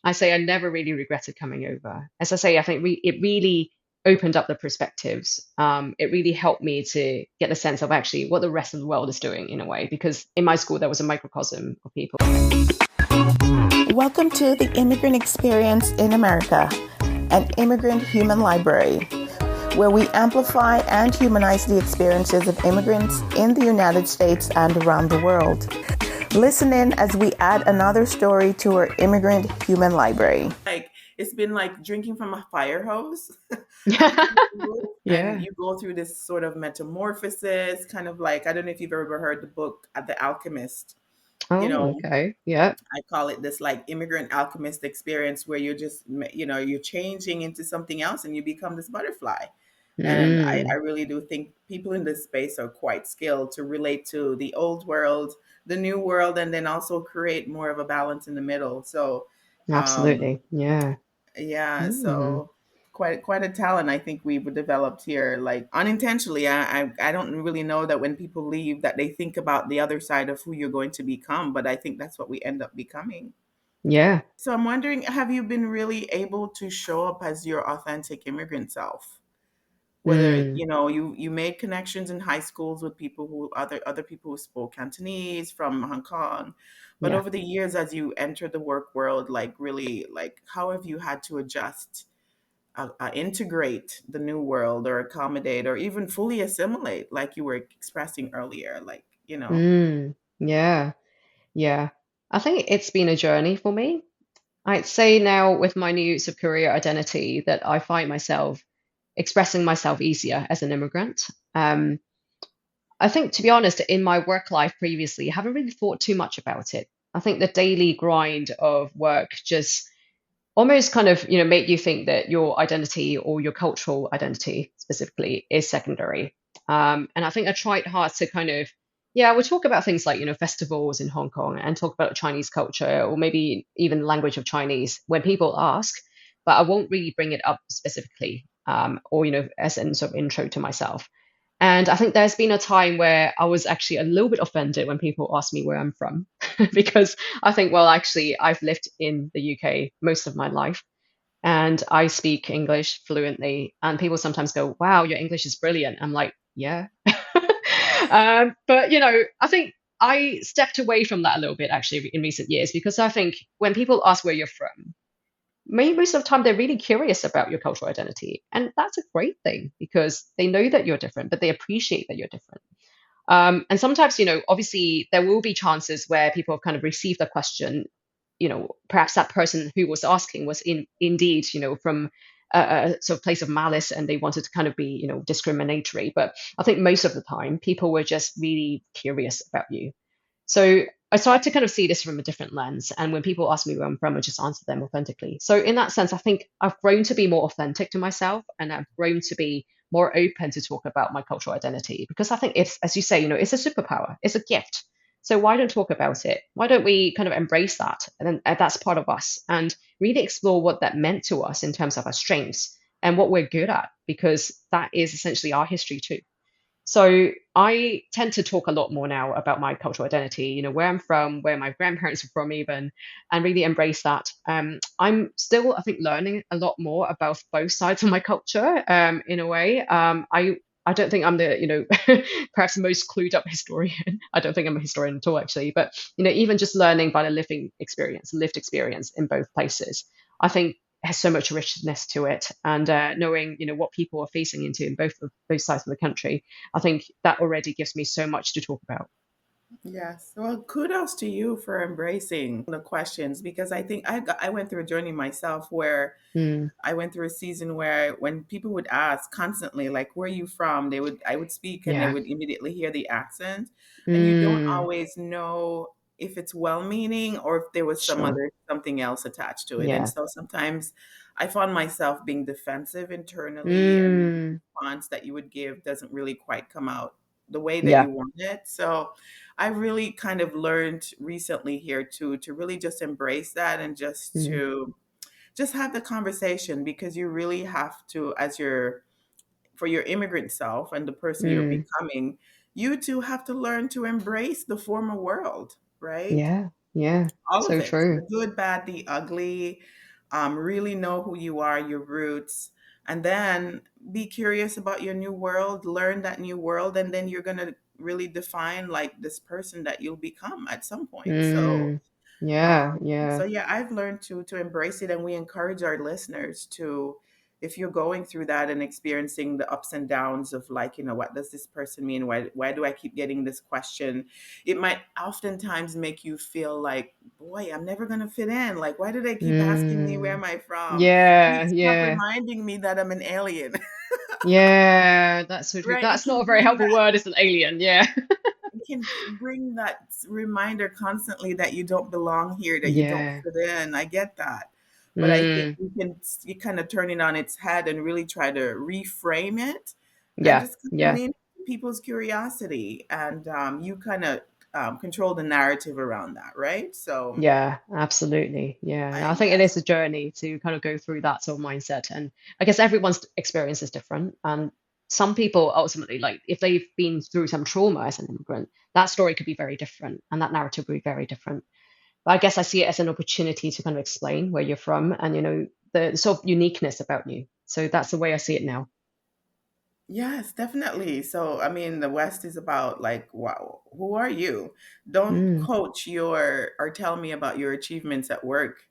I say I never really regretted coming over. As I say, I think it really opened up the perspectives. It really helped me to get a sense of actually what the rest of the world is doing in a way, because in my school there was a microcosm of people. Welcome to the Immigrant Experience in America, an immigrant human library, where we amplify and humanize the experiences of immigrants in the United States and around the world. Listen in as we add another story to our immigrant human library. Like it's been like drinking from a fire hose at school, and Yeah. you go through this sort of metamorphosis, kind of like I don't know if you've ever heard the book The Alchemist. You Oh, know, okay. Yeah. I call it this like immigrant alchemist experience where you're just you're changing into something else and you become this butterfly. And I Mm, really do think people in this space are quite skilled to relate to the old world, the new world, and then also create more of a balance in the middle. So um, absolutely. Yeah. yeah, Mm. so quite a talent I think we've developed here, like unintentionally. I don't really know that when people leave that they think about the other side of who you're going to become, but I think that's what we end up becoming. Yeah. So I'm wondering, have you been really able to show up as your authentic immigrant self? Whether Mm. you made connections in high schools with people who other people who spoke Cantonese from Hong Kong, but Yeah. over the years as you enter the work world, like really, like how have you had to adjust, integrate the new world or accommodate or even fully assimilate, like you were expressing earlier, like. Mm. Yeah. Yeah. I think it's been a journey for me. I'd say now with my new sort of career identity that I find myself expressing myself easier as an immigrant. Um, I think, to be honest, in my work life previously, I haven't really thought too much about it. I think the daily grind of work just almost kind of, make you think that your identity or your cultural identity specifically is secondary. And I think I tried hard to kind of, yeah, we'll talk about things like, festivals in Hong Kong and talk about Chinese culture or maybe even the language of Chinese when people ask, but I won't really bring it up specifically, or, as an sort of intro to myself. And I think there's been a time where I was actually a little bit offended when people ask me where I'm from, because I think, well, actually, I've lived in the UK most of my life and I speak English fluently. And people sometimes go, wow, your English is brilliant. I'm like, yeah. But, I think I stepped away from that a little bit actually in recent years because I think when people ask where you're from, maybe most of the time they're really curious about your cultural identity. And that's a great thing because they know that you're different, but they appreciate that you're different. And sometimes, obviously there will be chances where people have kind of received a question, perhaps that person who was asking was indeed, from a sort of place of malice and they wanted to kind of be, discriminatory. But I think most of the time people were just really curious about you. So I started to kind of see this from a different lens. And when people ask me where I'm from, I just answer them authentically. So in that sense, I think I've grown to be more authentic to myself and I've grown to be more open to talk about my cultural identity because I think it's, as you say, it's a superpower, it's a gift. So why don't talk about it? Why don't we kind of embrace that? And then that's part of us and really explore what that meant to us in terms of our strengths and what we're good at, because that is essentially our history too. So I tend to talk a lot more now about my cultural identity, where I'm from, where my grandparents are from even, and really embrace that. I'm still, I think, learning a lot more about both sides of my culture, in a way. I don't think I'm the, perhaps the most clued up historian. I don't think I'm a historian at all, actually. But, even just learning by the lived experience in both places, I think has so much richness to it. And knowing, what people are facing into in both sides of the country, I think that already gives me so much to talk about. Yes. Well, kudos to you for embracing the questions because I think I went through a journey myself where Mm, I went through a season where when people would ask constantly, like, where are you from? I would speak and they yeah. would immediately hear the accent. And you don't Mm, always know if it's well meaning or if there was sure. something else attached to it. And Yeah. so sometimes I found myself being defensive internally and the Mm, response that you would give doesn't really quite come out the way that yeah. you want it. So I really kind of learned recently here to really just embrace that and Mm, just have the conversation because you really have to as your for your immigrant self and the person you're mm, becoming, you two have to learn to embrace the former world, right? yeah. Yeah. All of So it, the true. good, bad, the ugly. Really know who you are, your roots, and then be curious about your new world, learn that new world, and then you're going to really define like this person that you'll become at some point. So Mm. Yeah, so yeah. yeah, I've learned to embrace it, and we encourage our listeners to, if you're going through that and experiencing the ups and downs of like, what does this person mean? Why do I keep getting this question? It might oftentimes make you feel like, boy, I'm never gonna fit in. Like, why do they keep asking me where Mm. am I from? Yeah, Please stop yeah. reminding me that I'm an alien. Yeah, that's so true. Right? It That's not can a very bring helpful word, is an alien. Yeah. it can bring that reminder constantly that you don't belong here, that you don't Yeah. fit in. I get that. But I think Mm. you kind of turn it on its head and really try to reframe it and Yeah, just kind of yeah. lean into people's curiosity. And you kind of control the narrative around that, right? So, Yeah, absolutely. Yeah. I think it yes. is a journey to kind of go through that sort of mindset. And I guess everyone's experience is different. And some people ultimately, like if they've been through some trauma as an immigrant, that story could be very different and that narrative would be very different. But I guess I see it as an opportunity to kind of explain where you're from and, the sort of uniqueness about you. So that's the way I see it now. Yes, definitely. So, I mean, the West is about like, wow, who are you? Don't Mm, coach your or tell me about your achievements at work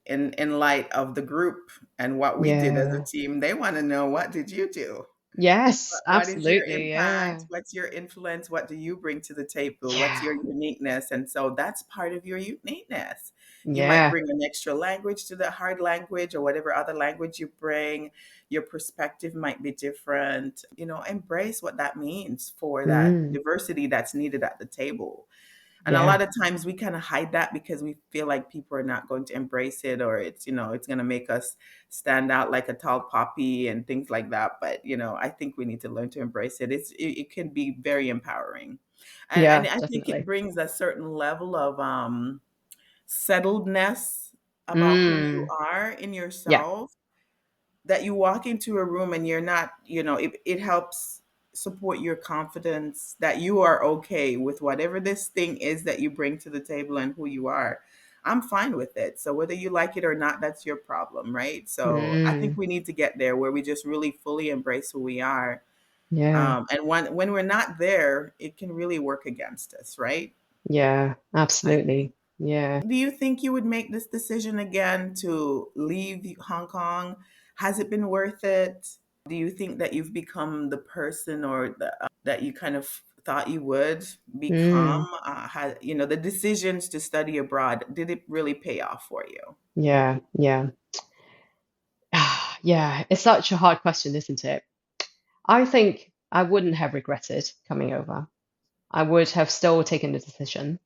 in light of the group and what we did as a yeah. team. They want to know, what did you do? Yes, What is your absolutely. impact? Yeah. What's your influence? What do you bring to the table? What's Yeah. your uniqueness? And so that's part of your uniqueness. You might Yeah. bring an extra language to the hard language or whatever other language you bring. Your perspective might be different. Embrace what that means for that Mm, diversity that's needed at the table. And a yeah. lot of times we kind of hide that because we feel like people are not going to embrace it, or it's going to make us stand out like a tall poppy and things like that. But I think we need to learn to embrace it. It can be very empowering. And Yeah, I think it definitely. brings a certain level of settledness about who you Mm, are in yeah. yourself, that you walk into a room and you're not, it helps support your confidence that you are okay with whatever this thing is that you bring to the table and who you are. I'm fine with it. So whether you like it or not, that's your problem, right? So I think Mm, we need to get there where we just really fully embrace who we are. yeah. And when we're not there, it can really work against us, right? Yeah, I think. absolutely. Yeah. Do you think you would make this decision again to leave Hong Kong? Has it been worth it? Do you think that you've become the person or that you kind of thought you would Mm, become? The decisions to study abroad, did it really pay off for you? yeah. Yeah. Yeah. It's such a hard question, isn't it? I think I wouldn't have regretted coming over. I would have still taken the decision.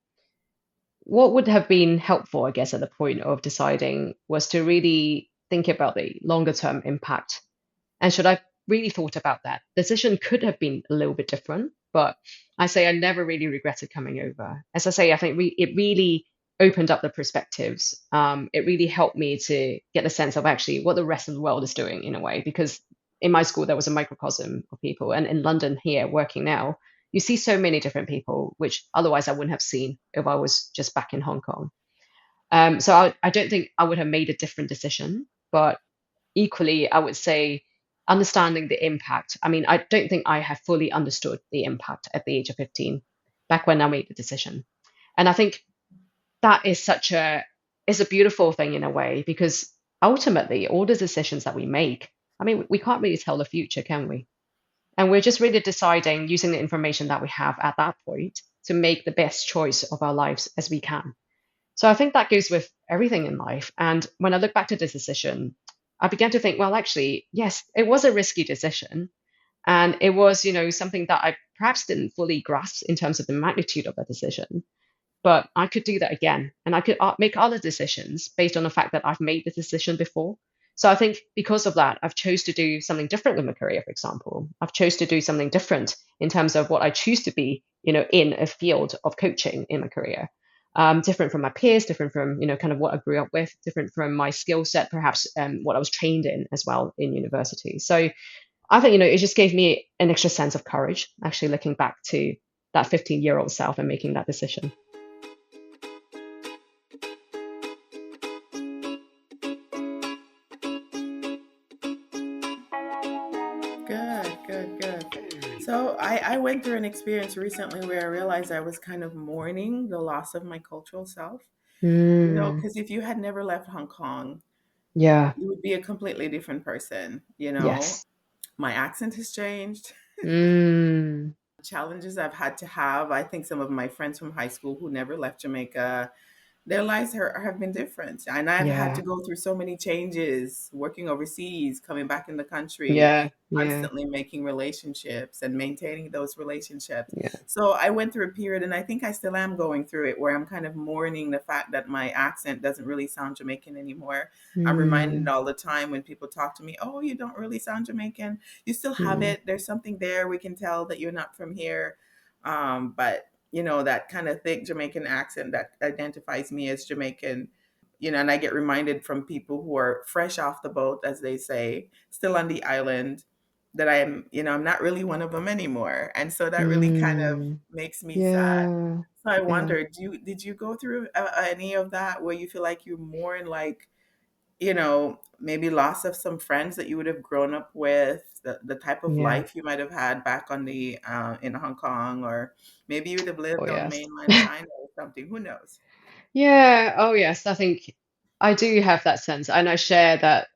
What would have been helpful, I guess, at the point of deciding was to really think about the longer term impact. And should I really thought about that? Decision could have been a little bit different, but I say I never really regretted coming over. As I say, I think it really opened up the perspectives. It really helped me to get a sense of actually what the rest of the world is doing in a way, because in my school there was a microcosm of people, and in London here working now, you see so many different people, which otherwise I wouldn't have seen if I was just back in Hong Kong. So I don't think I would have made a different decision, but equally, I would say understanding the impact. I mean, I don't think I have fully understood the impact at the age of 15, back when I made the decision. And I think that is a beautiful thing in a way, because ultimately all the decisions that we make, I mean, we can't really tell the future, can we? And we're just really deciding using the information that we have at that point to make the best choice of our lives as we can. So I think that goes with everything in life. And when I look back to this decision, I began to think, well, actually, yes, it was a risky decision. And it was, something that I perhaps didn't fully grasp in terms of the magnitude of the decision. But I could do that again. And I could make other decisions based on the fact that I've made the decision before. So I think because of that, I've chose to do something different with my career, for example. I've chose to do something different in terms of what I choose to be, in a field of coaching in my career. Different from my peers, different from, kind of what I grew up with, different from my skill set, perhaps what I was trained in as well in university. So I think, it just gave me an extra sense of courage, actually looking back to that 15-year-old self and making that decision. Good, good, good. So I went through an experience recently where I realized I was kind of mourning the loss of my cultural self. You know, Mm, because if you had never left Hong Kong, yeah. you would be a completely different person. You know, Yes. my accent has changed. Mm, Challenges I've had to have. I think some of my friends from high school who never left Jamaica, their lives have been different. And I've had to yeah. go through so many changes working overseas, coming back in the country, Yeah. Yeah. constantly making relationships and maintaining those relationships. Yeah. So I went through a period, and I think I still am going through it, where I'm kind of mourning the fact that my accent doesn't really sound Jamaican anymore. I'm reminded Mm, all the time when people talk to me, oh, you don't really sound Jamaican. You still have mm, it. There's something there. We can tell that you're not from here. But you know, that kind of thick Jamaican accent that identifies me as Jamaican, you know, and I get reminded from people who are fresh off the boat, as they say, still on the island, that I'm, you know, I'm not really one of them anymore. And so that really kind of mm. makes me sad. Yeah. So I Yeah. wondered, did you go through any of that where you feel like you're more in like, you know, maybe loss of some friends that you would have grown up with, the type of Yeah. life you might have had back on the in Hong Kong, or maybe you would have Oh, lived on yes. mainland China or something. Who knows? Yeah. Oh, yes. I think I do have that sense, and I share that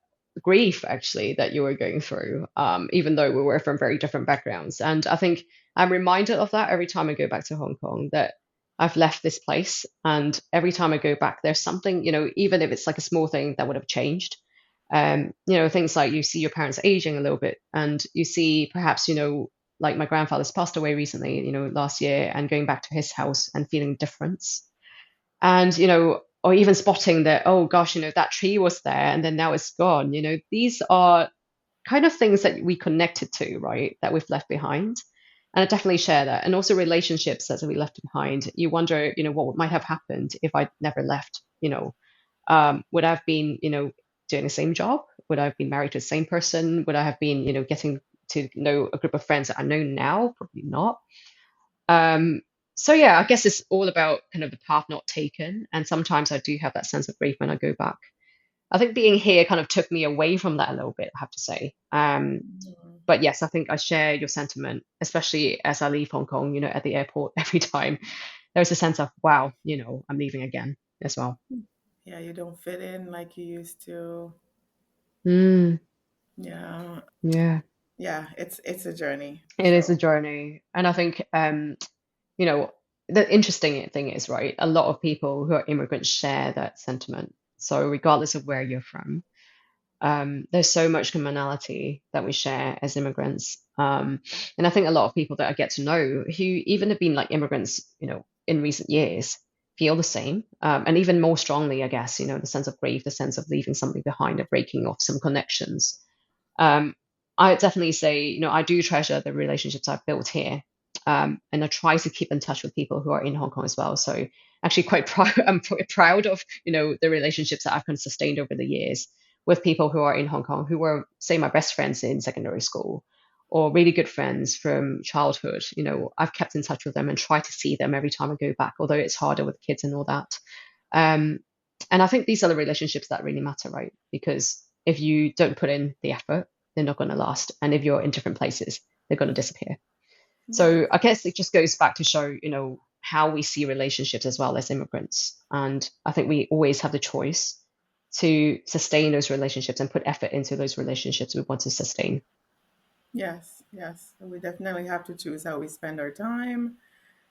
grief actually that you were going through, even though we were from very different backgrounds. And I think I'm reminded of that every time I go back to Hong Kong, that I've left this place, and every time I go back, there's something, even if it's like a small thing that would have changed. Things like you see your parents aging a little bit, and you see perhaps, like my grandfather's passed away recently, last year, and going back to his house and feeling difference, and or even spotting that, oh gosh, that tree was there and then now it's gone. These are kind of things that we connected to, right, that we've left behind. And I definitely share that. And also relationships that we left behind, you wonder, what might have happened if I never left. Would I have been, doing the same job? Would I have been married to the same person? Would I have been, getting to know a group of friends that I know now? Probably not. um, so yeah, I guess it's all about kind of the path not taken. And sometimes I do have that sense of grief when I go back. I think being here kind of took me away from that a little bit, I have to say. Mhm. But yes, I think I share your sentiment, especially as I leave Hong Kong, at the airport every time. There's a sense of, wow, I'm leaving again as well. Yeah, you don't fit in like you used to. Mm, Yeah, yeah, yeah, it's a journey. it is a So journey. And I think, you know, the interesting thing is, right, a lot of people who are immigrants share that sentiment. So regardless of where you're from, there's so much commonality that we share as immigrants. And I think a lot of people that I get to know who even have been like immigrants, in recent years feel the same. And even more strongly, I guess, the sense of grief, the sense of leaving something behind, of breaking off some connections. um, I definitely say, I do treasure the relationships I've built here. And I try to keep in touch with people who are in Hong Kong as well. So actually quite proud, I'm proud of, the relationships that I've kind of sustained over the years with people who are in Hong Kong, who were, say, my best friends in secondary school or really good friends from childhood. I've kept in touch with them and try to see them every time I go back, although it's harder with kids and all that. Um, and I think these are the relationships that really matter, right? Because if you don't put in the effort, they're not going to last. And if you're in different places, they're going to disappear. yeah, So I guess it just goes back to show, how we see relationships as well as immigrants. And I think we always have the choice to sustain those relationships and put effort into those relationships we want to sustain. yes, yes. We definitely have to choose how we spend our time.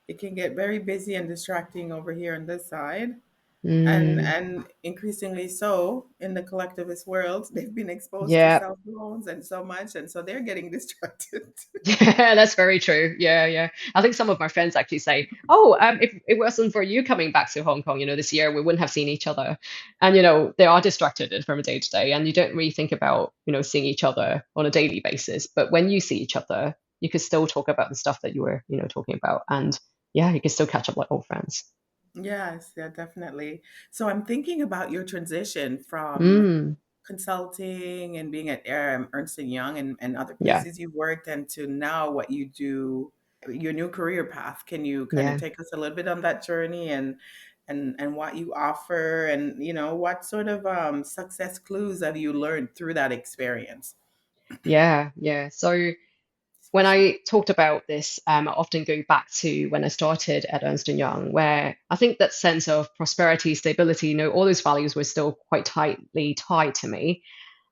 It can get very busy and distracting over here on this side. Mm, And increasingly so in the collectivist world, they've been exposed to yeah. cell phones and so much, and so they're getting distracted. Yeah, that's very true. Yeah, yeah. I think some of my friends actually say, "Oh, if it wasn't for you coming back to Hong Kong, this year, we wouldn't have seen each other." And they are distracted from day to day, and you don't really think about, seeing each other on a daily basis. But when you see each other, you could still talk about the stuff that you were, talking about, and yeah, you can still catch up like old friends. Yes, yeah, definitely. So I'm thinking about your transition from Mm, consulting and being at Ernst and Young and other yeah, places you've worked, and to now what you do, your new career path. Can you kind of yeah. take us a little bit on that journey, and what you offer, and you know what sort of success clues have you learned through that experience? Yeah, yeah. So when I talked about this, I often go back to when I started at Ernst& Young, where I think that sense of prosperity, stability, all those values were still quite tightly tied to me.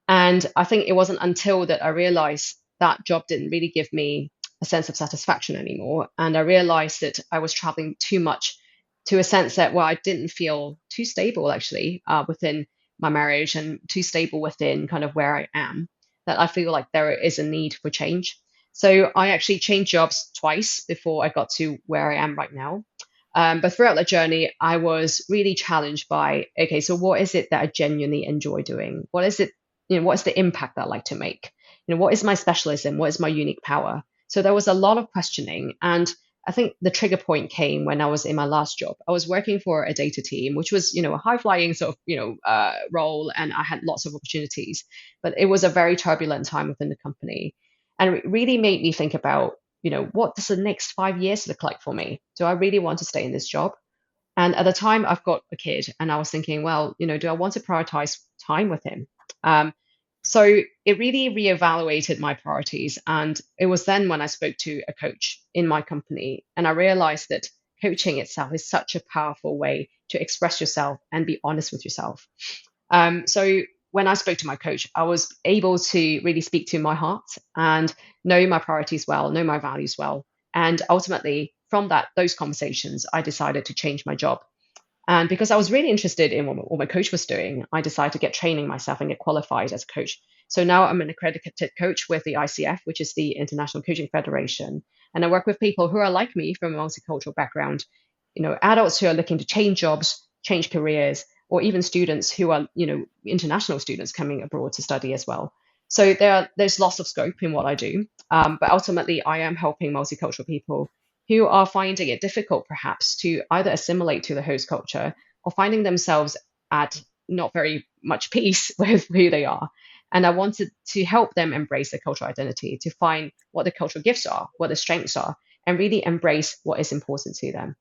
And I think it wasn't until that I realized that job didn't really give me a sense of satisfaction anymore. And I realized that I was traveling too much to a sense that, well, I didn't feel too stable actually within my marriage and too stable within kind of where I am, that I feel like there is a need for change. So I actually changed jobs twice before I got to where I am right now. But throughout the journey, I was really challenged by, okay, so what is it that I genuinely enjoy doing? What is it, what is the impact that I like to make? What is my specialism? What is my unique power? So there was a lot of questioning. And I think the trigger point came when I was in my last job. I was working for a data team, which was, a high flying sort of, role, and I had lots of opportunities. But it was a very turbulent time within the company. And it really made me think about, what does the next 5 years look like for me? Do I really want to stay in this job? And at the time, I've got a kid, and I was thinking, well, do I want to prioritize time with him? Um, so it really reevaluated my priorities. And it was then when I spoke to a coach in my company, and I realized that coaching itself is such a powerful way to express yourself and be honest with yourself. So when I spoke to my coach, I was able to really speak to my heart and know my priorities well, know my values well. And ultimately, from those conversations, I decided to change my job. And because I was really interested in what my coach was doing, I decided to get training myself and get qualified as a coach. So now I'm an accredited coach with the ICF, which is the International Coaching Federation. And I work with people who are like me from a multicultural background, adults who are looking to change jobs, change careers, or even students who are, international students coming abroad to study as well. So there's lots of scope in what I do. But ultimately, I am helping multicultural people who are finding it difficult perhaps to either assimilate to the host culture or finding themselves at not very much peace with who they are. And I wanted to help them embrace their cultural identity, to find what the cultural gifts are, what the strengths are, and really embrace what is important to them.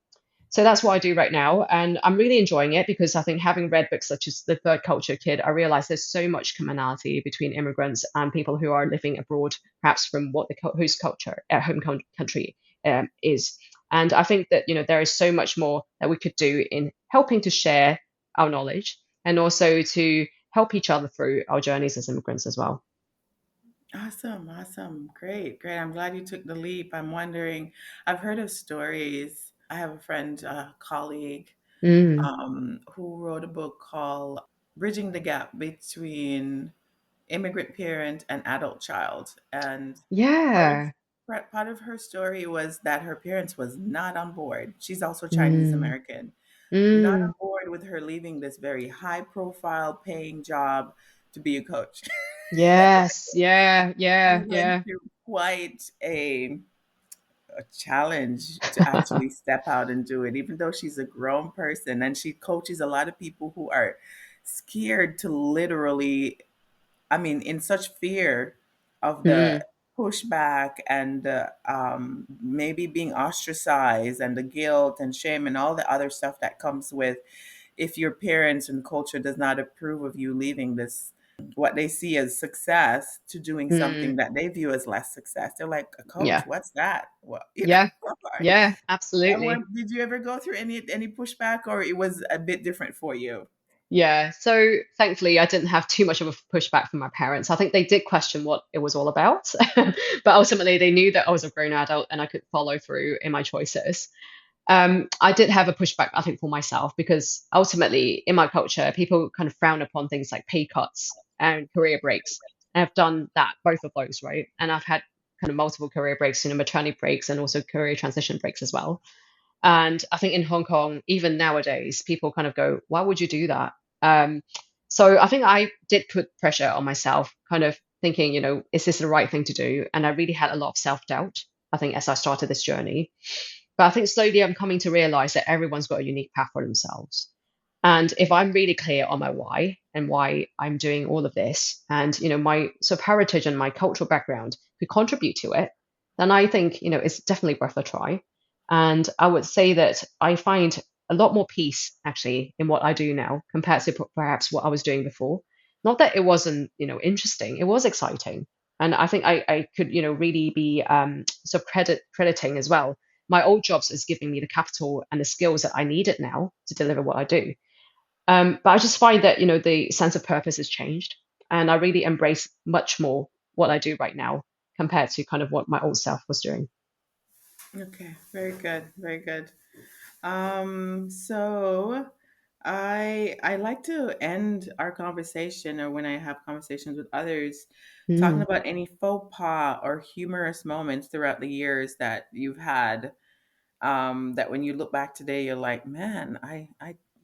So that's what I do right now. And I'm really enjoying it because I think having read books such as The Third Culture Kid, I realized there's so much commonality between immigrants and people who are living abroad, perhaps from what the host culture at home country is. And I think that, there is so much more that we could do in helping to share our knowledge and also to help each other through our journeys as immigrants as well. Awesome, awesome. Great, great. I'm glad you took the leap. I'm wondering, I've heard of stories. I have a friend, a colleague, Mm, who wrote a book called Bridging the Gap Between Immigrant Parent and Adult Child. And part of yeah. part of her story was that her parents was not on board. She's also Chinese Mm, American. Not on mm. board with her leaving this very high profile paying job to be a coach. Yes. Yeah. She Yeah. went Yeah. through quite a challenge to actually step out and do it, even though she's a grown person and she coaches a lot of people who are scared to literally, I mean, in such fear of the Mm, pushback and maybe being ostracized and the guilt and shame and all the other stuff that comes with if your parents and culture does not approve of you leaving this what they see as success to doing something mm. that they view as less success. They're like, a coach, Yeah. what's that? Well, Yeah. like, Yeah. Absolutely. did you ever go through any pushback, or it was a bit different for you? Yeah. So thankfully, I didn't have too much of a pushback from my parents. I think they did question what it was all about, but ultimately, they knew that I was a grown adult and I could follow through in my choices. I did have a pushback, I think, for myself because ultimately, in my culture, people kind of frown upon things like pay cuts and career breaks. And I've done that, both of those, right? And I've had kind of multiple career breaks, maternity breaks and also career transition breaks as well. And I think in Hong Kong, even nowadays, people kind of go, why would you do that? Um, so I think I did put pressure on myself, kind of thinking, is this the right thing to do? And I really had a lot of self-doubt, I think, as I started this journey. But I think slowly I'm coming to realize that everyone's got a unique path for themselves. And if I'm really clear on my why and why I'm doing all of this, and my sort of heritage and my cultural background could contribute to it, then I think it's definitely worth a try. And I would say that I find a lot more peace actually in what I do now compared to perhaps what I was doing before. Not that it wasn't interesting, it was exciting, And I think I could, really be sort of crediting as well. My old jobs is giving me the capital and the skills that I needed now to deliver what I do. But I just find that, the sense of purpose has changed, and I really embrace much more what I do right now compared to kind of what my old self was doing. Okay, very good, very good. So I like to end our conversation, or when I have conversations with others, talking Mm. about any faux pas or humorous moments throughout the years that you've had. That when you look back today, you're like, man,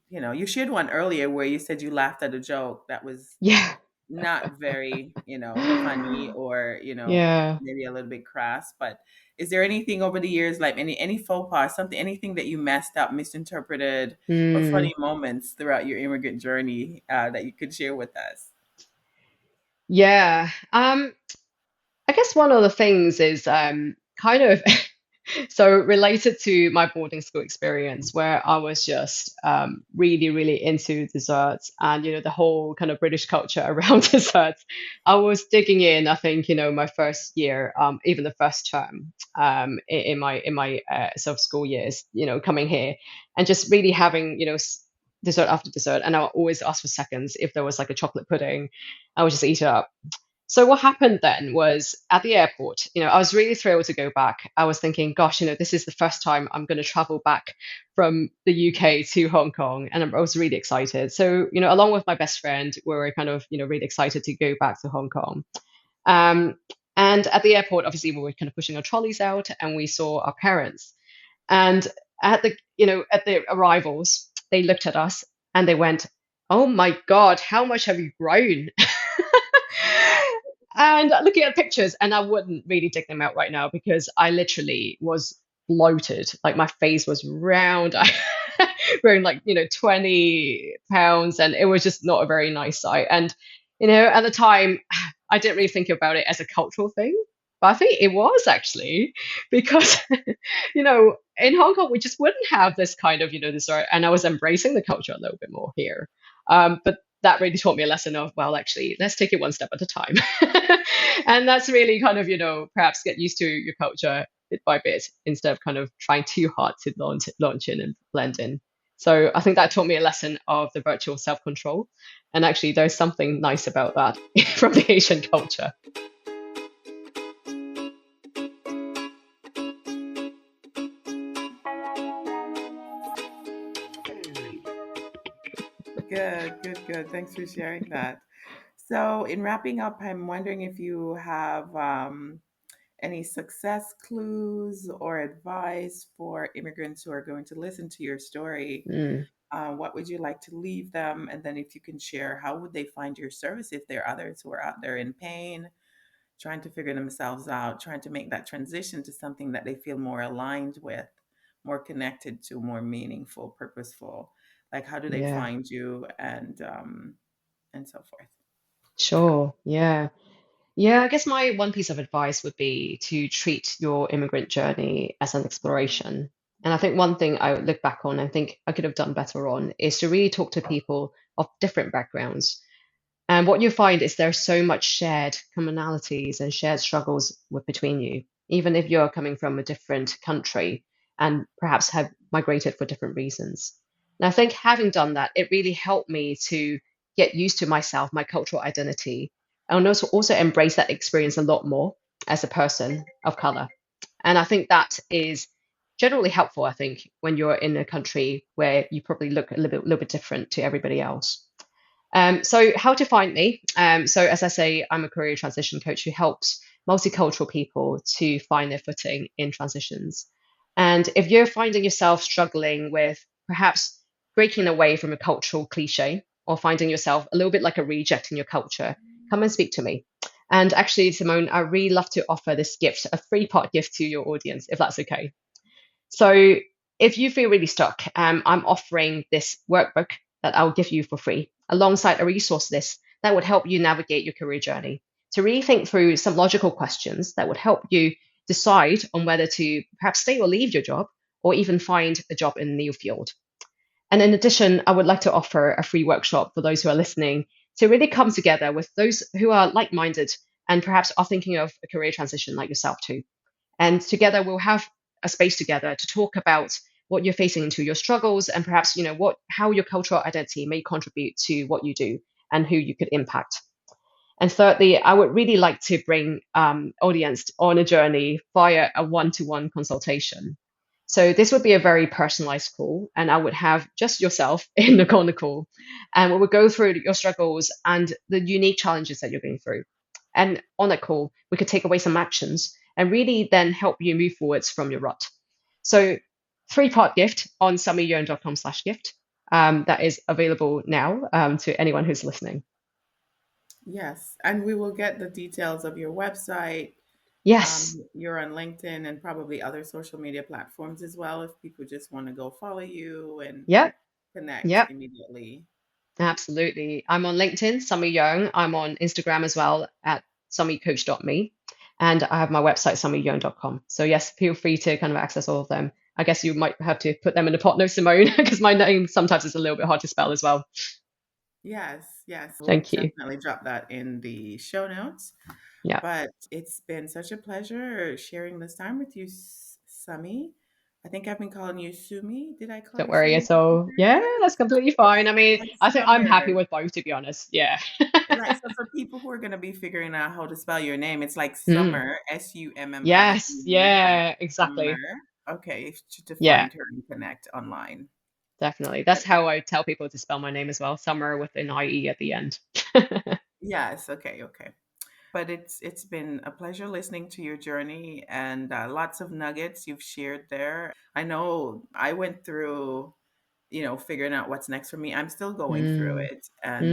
you shared one earlier where you said you laughed at a joke that was Yeah. not very, funny, or, Yeah. maybe a little bit crass. But is there anything over the years, like any faux pas, something, anything that you messed up, misinterpreted, or Mm. funny moments throughout your immigrant journey, that you could share with us? Yeah. I guess one of the things is kind of so related to my boarding school experience, where I was just really, really into desserts and the whole kind of British culture around desserts. I was digging in. I think my first year, even the first term, in my sort of school years, coming here and just really having dessert after dessert, and I would always ask for seconds if there was like a chocolate pudding. I would just eat it up. So what happened then was at the airport, I was really thrilled to go back. I was thinking, gosh, this is the first time I'm going to travel back from the UK to Hong Kong, and I was really excited. So, along with my best friend, we were kind of, really excited to go back to Hong Kong. Um, and at the airport, obviously, we were kind of pushing our trolleys out, and we saw our parents. And at the arrivals, they looked at us and they went, "Oh my God, how much have you grown?" And looking at pictures, and I wouldn't really dig them out right now because I literally was bloated. Like my face was round. I wearing like, 20 pounds, and it was just not a very nice sight. And, at the time, I didn't really think about it as a cultural thing, but I think it was actually because, in Hong Kong, we just wouldn't have this kind of, this, and I was embracing the culture a little bit more here. But that really taught me a lesson of, well, actually, let's take it one step at a time. And that's really kind of, perhaps get used to your culture bit by bit instead of kind of trying too hard to launch in and blend in. So I think that taught me a lesson of the virtual self-control. And actually, there's something nice about that from the Asian culture. Good, good, good. Thanks for sharing that. So, in wrapping up, I'm wondering if you have any success clues or advice for immigrants who are going to listen to your story. Mm, What would you like to leave them? And then, if you can share, how would they find your service if there are others who are out there in pain, trying to figure themselves out, trying to make that transition to something that they feel more aligned with, more connected to, more meaningful, purposeful? Like, how do they yeah, find you, and so forth? sure. Yeah. Yeah, I guess my one piece of advice would be to treat your immigrant journey as an exploration. And I think one thing I would look back on and think I could have done better on is to really talk to people of different backgrounds. And what you find is there's so much shared commonalities and shared struggles between you, even if you're coming from a different country and perhaps have migrated for different reasons. And I think having done that, it really helped me to get used to myself, my cultural identity, and also embrace that experience a lot more as a person of color. And I think that is generally helpful, I think, when you're in a country where you probably look a little bit different to everybody else. So how to find me? So as I say, I'm a career transition coach who helps multicultural people to find their footing in transitions. And if you're finding yourself struggling with perhaps breaking away from a cultural cliche or finding yourself a little bit like a reject in your culture, come and speak to me. And actually, Simone, I really love to offer this gift, a three-part gift to your audience, if that's okay. So if you feel really stuck, I'm offering this workbook that I'll give you for free alongside a resource list that would help you navigate your career journey to really think through some logical questions that would help you decide on whether to perhaps stay or leave your job or even find a job in a new field. And in addition, I would like to offer a free workshop for those who are listening to really come together with those who are like minded and perhaps are thinking of a career transition like yourself too. And together we'll have a space together to talk about what you're facing into your struggles and perhaps what how your cultural identity may contribute to what you do and who you could impact. And thirdly, I would really like to bring audience on a journey via a one-to-one consultation. So this would be a very personalized call, and I would have just yourself in the corner call, and we would go through your struggles and the unique challenges that you're going through. And on that call, we could take away some actions and really then help you move forwards from your rut. So three-part gift on summieyeung.com/gift that is available now to anyone who's listening. Yes, and we will get the details of your website. Yes. You're on LinkedIn and probably other social media platforms as well if people just want to go follow you and Yep. connect Yep. immediately. Absolutely. I'm on LinkedIn, Summie Yeung. I'm on Instagram as well at summiecoach.me. And I have my website, summieyeung.com. So yes, feel free to kind of access all of them. I guess you might have to put them in the pot note, Simone, because my name sometimes is a little bit hard to spell as well. Yes, yes, we'll Thank you. definitely drop that in the show notes. Yeah. But it's been such a pleasure sharing this time with you, Summie. I think I've been calling you Sumi. Did I call Don't you worry Sumi at all. Yeah, before? that's completely fine. I mean, And I think I'm happy Summer. with both, to be honest. Yeah. Like, so for people who are going to be figuring out how to spell your name, it's like Mm. Summer, Summie, Yes. and Yeah, Summer. exactly. Okay, to Yeah, find her and connect online. definitely. That's how I tell people to spell my name as well. Summer with an IE at the end. Yes, okay, okay. But it's been a pleasure listening to your journey and lots of nuggets you've shared there. I know I went through, figuring out what's next for me. I'm still going through Mm. it, and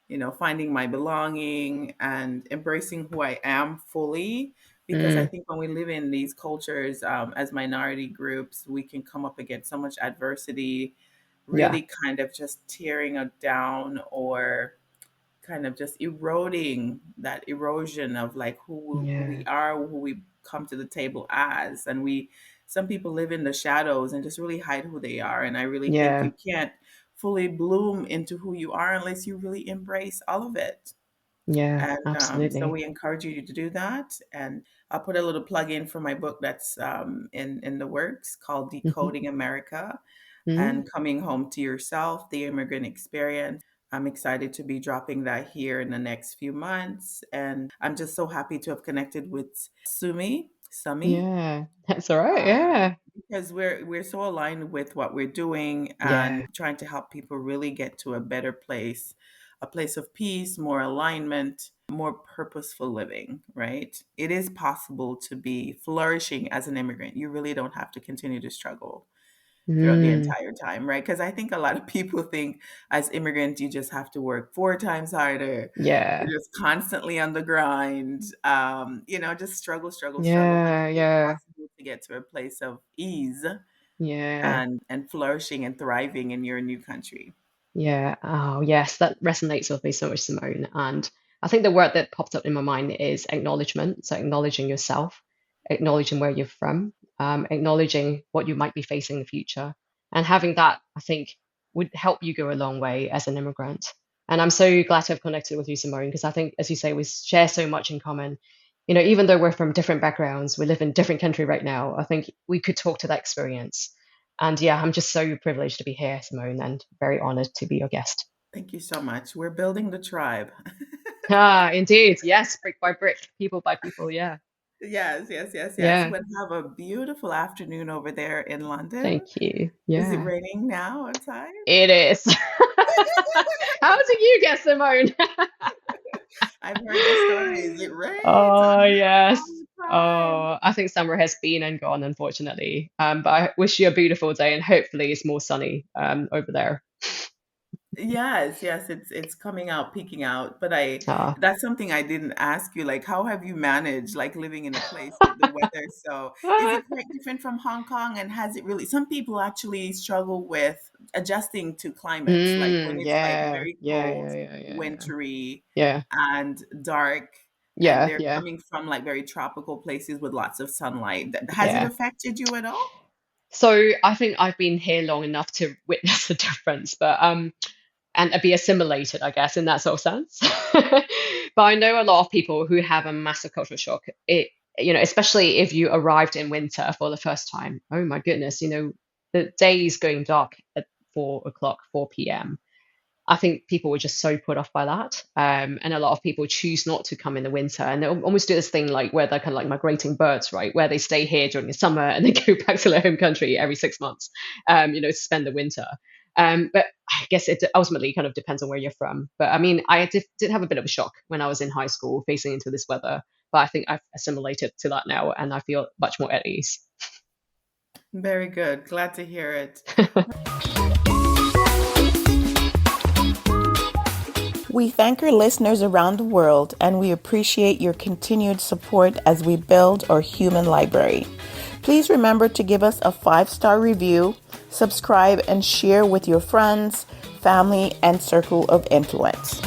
Mm. finding my belonging and embracing who I am fully. Because I Mm. think when we live in these cultures as minority groups, we can come up against so much adversity, Yeah. really kind of just tearing us down or kind of just eroding that erosion of like who we Yeah. are, who we come to the table as. And some people live in the shadows and just really hide who they are. And I really think Yeah. you can't fully bloom into who you are unless you really embrace all of it. Yeah. And so Absolutely. we encourage you to do that. And I'll put a little plug in for my book that's in the works called Hmm. Decoding America Mm. and Coming Home to Yourself, the Immigrant Experience. I'm excited to be dropping that here in the next few months. And I'm just so happy to have connected with Summie, Yeah. That's all right. Yeah. because we're so aligned with what we're doing Yeah. and trying to help people really get to a better place, a place of peace, more alignment, more purposeful living, right? It is possible to be flourishing as an immigrant. You really don't have to continue to struggle throughout the Mm. entire time, right? Because I think a lot of people think as immigrants, you just have to work four times harder. Yeah. You're just constantly on the grind, just struggle, struggle, struggle. But Yeah. it is Yeah. possible to get to a place of ease Yeah. and flourishing and thriving in your new country. Yeah. Oh, yes. That resonates with me so much, Simone. And I think the word that popped up in my mind is acknowledgement. So acknowledging yourself, acknowledging where you're from, acknowledging what you might be facing in the future. And having that, I think, would help you go a long way as an immigrant. And I'm so glad to have connected with you, Simone, because I think, as you say, we share so much in common. Even though we're from different backgrounds, we live in a different country right now, I think we could talk to that experience. And yeah, I'm just so privileged to be here, Simone, and very honored to be your guest. Thank you so much. We're building the tribe. Ah, indeed. Yes, brick by brick, people by people. Yeah. Yes, yes, yes, yes. Yeah. Well, have a beautiful afternoon over there in London. Thank you. Is it Yeah. raining now outside? It is. How did you get, Simone? I've heard the stories. It rains Oh, all yes. the time. Oh, I think summer has been and gone, unfortunately. But I wish you a beautiful day and hopefully it's more sunny over there. Yes, yes, it's coming out, peeking out. But Ah. that's something I didn't ask you. Like, how have you managed like living in a place with the weather? So, is it quite different from Hong Kong? And has it really? Some people actually struggle with adjusting to climates, like when it's like Yeah. very Yeah. cold, Yeah. Yeah. Yeah. wintry, Yeah. and dark, and Yeah. they're Yeah. coming from like very tropical places with lots of sunlight. Has it Yeah. affected you at all? So I think I've been here long enough to witness the difference. But and be assimilated, I guess, in that sort of sense. But I know a lot of people who have a massive cultural shock. Especially if you arrived in winter for the first time. Oh my goodness, the day is going dark at 4 o'clock, 4 p.m. I think people were just so put off by that. And a lot of people choose not to come in the winter. And they almost do this thing like where they're kind of like migrating birds, right? Where they stay here during the summer and then go back to their home country every 6 months, to spend the winter. But I guess it ultimately kind of depends on where you're from. But I mean, I did have a bit of a shock when I was in high school facing into this weather. But I think I've assimilated to that now and I feel much more at ease. Very good. Glad to hear it. We thank our listeners around the world, and we appreciate your continued support as we build our human library. Please remember to give us a 5-star review, subscribe, and share with your friends, family, and circle of influence.